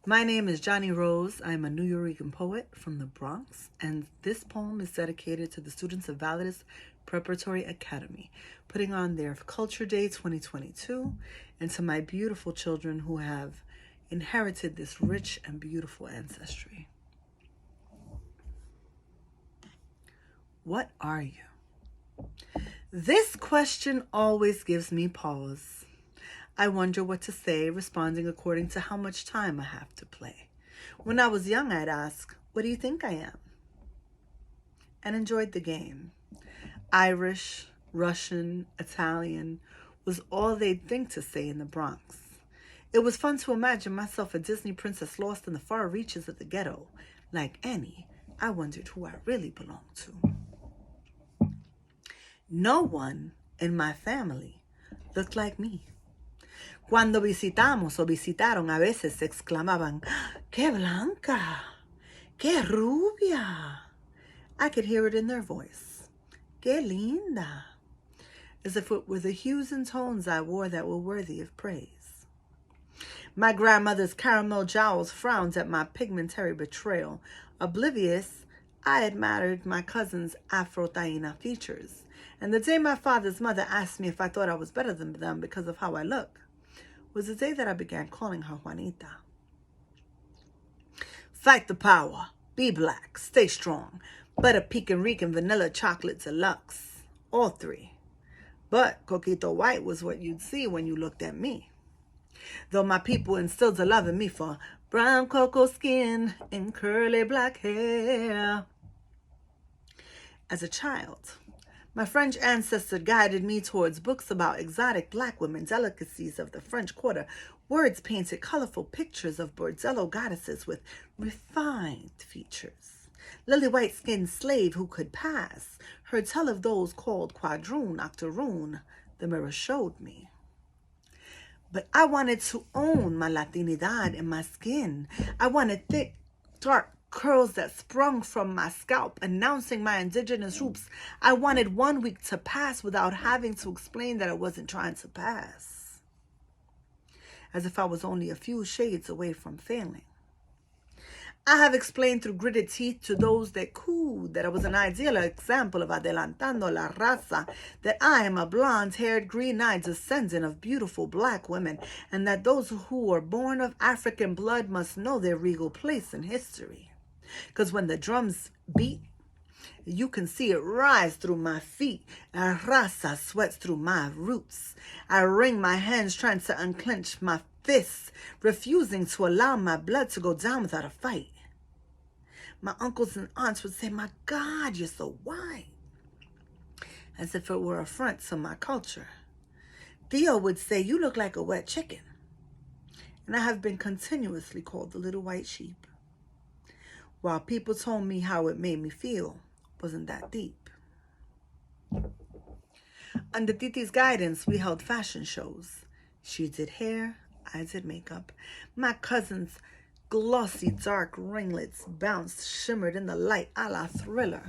My name is Jani Rose. I'm a Nuyorican poet from the Bronx, and this poem is dedicated to the students of Validus Preparatory Academy, putting on their Culture Day 2022, and to my beautiful children who have inherited this rich and beautiful ancestry. What are you? This question always gives me pause. I wonder what to say, responding according to how much time I have to play. When I was young, I'd ask, what do you think I am? And enjoyed the game. Irish, Russian, Italian was all they'd think to say in the Bronx. It was fun to imagine myself a Disney princess lost in the far reaches of the ghetto. Like Annie, I wondered who I really belonged to. No one in my family looked like me. Cuando visitamos o visitaron, a veces se exclamaban, ¡Qué blanca! ¡Qué rubia! I could hear it in their voice. ¡Qué linda! As if it were the hues and tones I wore that were worthy of praise. My grandmother's caramel jowls frowned at my pigmentary betrayal. Oblivious, I admired my cousin's Afro-Taína features. And the day my father's mother asked me if I thought I was better than them because of how I look was the day that I began calling her Juanita. Fight the power. Be black. Stay strong. Butter pecan Rican vanilla chocolate deluxe. All three. But coquito white was what you'd see when you looked at me. Though my people instilled a love in me for brown cocoa skin and curly black hair. As a child, my French ancestor guided me towards books about exotic black women, delicacies of the French Quarter. Words painted colorful pictures of bordello goddesses with refined features. Lily white-skinned slave who could pass. Heard tell of those called quadroon, octoroon, the mirror showed me. But I wanted to own my Latinidad in my skin. I wanted thick, dark curls that sprung from my scalp, announcing my indigenous roots. I wanted 1 week to pass without having to explain that I wasn't trying to pass. As if I was only a few shades away from failing. I have explained through gritted teeth to those that cooed that I was an ideal example of adelantando la raza, that I am a blonde-haired, green-eyed descendant of beautiful black women, and that those who are born of African blood must know their regal place in history. Because when the drums beat, you can see it rise through my feet. A raza sweats through my roots. I wring my hands trying to unclench my fists, refusing to allow my blood to go down without a fight. My uncles and aunts would say, my God, you're so white. As if it were a affront to my culture. Theo would say, you look like a wet chicken. And I have been continuously called the little white sheep. While people told me how it made me feel, wasn't that deep. Under Titi's guidance, we held fashion shows. She did hair, I did makeup. My cousin's glossy dark ringlets bounced, shimmered in the light a la Thriller.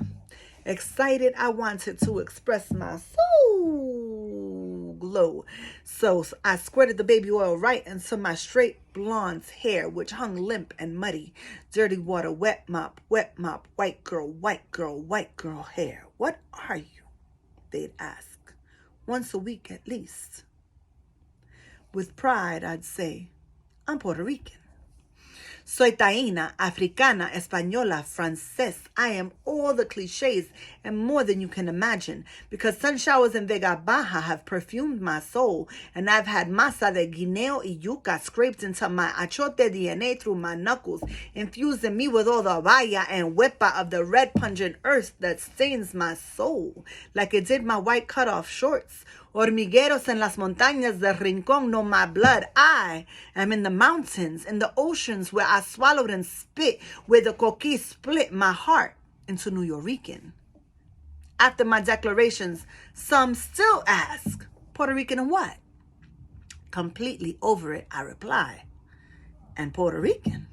Excited, I wanted to express my soul glow. So I squirted the baby oil right into my straight blonde hair, which hung limp and muddy. Dirty water, wet mop, white girl, white girl, white girl hair. What are you? They'd ask. Once a week at least. With pride, I'd say, I'm Puerto Rican. Soy taína, africana, española, francés. I am all the cliches and more than you can imagine, because sun showers in Vega Baja have perfumed my soul, and I've had masa de guineo y yuca scraped into my achote DNA through my knuckles, infusing me with all the vaya and huepa of the red pungent earth that stains my soul, like it did my white cut-off shorts. Hormigueros en las montañas del Rincón know my blood. I am in the mountains, in the oceans where I swallowed and spit, where the coquí split my heart into Nuyorican. After my declarations, some still ask, Puerto Rican and what? Completely over it, I reply, and Puerto Rican.